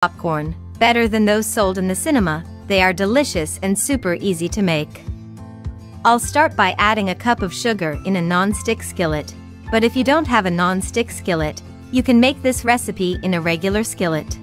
popcorn, better than those sold in the cinema. They are delicious and super easy to make. I'll start by adding a cup of sugar in a non-stick skillet, but if you don't have a non-stick skillet, you can make this recipe in a regular skillet.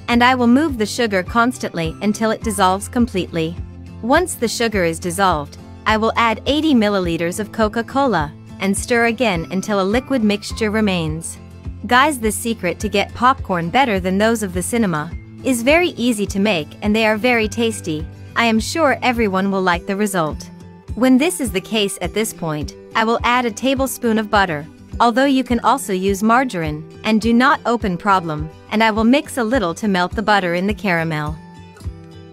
And I will move the sugar constantly until it dissolves completely. Once the sugar is dissolved, I will add 80 milliliters of Coca-Cola and stir again until a liquid mixture remains. Guys, the secret to get popcorn better than those of the cinema is very easy to make, and they are very tasty. I am sure everyone will like the result. When this is the case, at this point, I will add a tablespoon of butter, although you can also use margarine, and do not open problem, and I will mix a little to melt the butter in the caramel.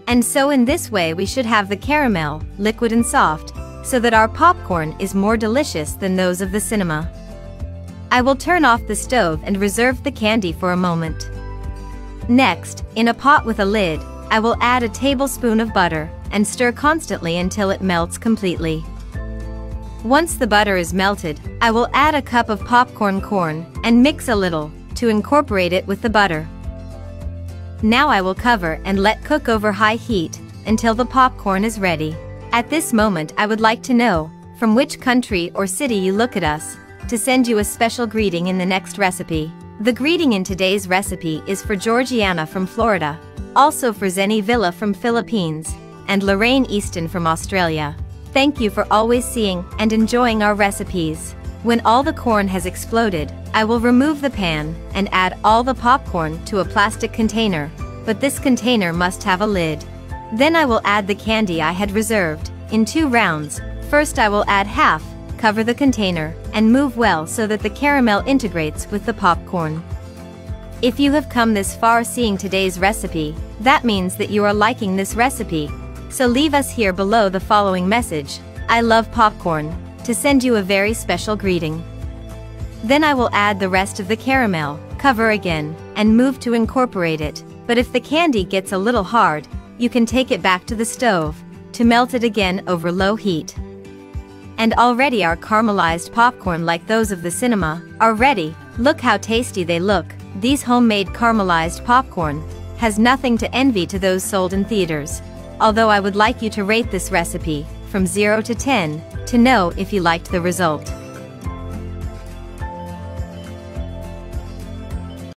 And so in this way we should have the caramel, liquid and soft, so that our popcorn is more delicious than those of the cinema. I will turn off the stove and reserve the candy for a moment. Next, in a pot with a lid, I will add a tablespoon of butter and stir constantly until it melts completely. Once the butter is melted, I will add a cup of popcorn corn and mix a little to incorporate it with the butter. Now I will cover and let cook over high heat until the popcorn is ready. At this moment, I would like to know from which country or city you look at us, to send you a special greeting in the next recipe. The greeting in today's recipe is for Georgiana from Florida, also for Zenny Villa from Philippines, and Lorraine Easton from Australia. Thank you for always seeing and enjoying our recipes. When all the corn has exploded, I will remove the pan and add all the popcorn to a plastic container, but this container must have a lid. Then I will add the candy I had reserved in 2 rounds. First I will add half, cover the container, and move well so that the caramel integrates with the popcorn. If you have come this far seeing today's recipe, that means that you are liking this recipe. So leave us here below the following message: I love popcorn, to send you a very special greeting. Then I will add the rest of the caramel, cover again, and move to incorporate it. But if the candy gets a little hard, you can take it back to the stove to melt it again over low heat. And already our caramelized popcorn, like those of the cinema, are ready. Look how tasty they look. These homemade caramelized popcorn has nothing to envy to those sold in theaters. Although I would like you to rate this recipe from 0 to 10 to know if you liked the result.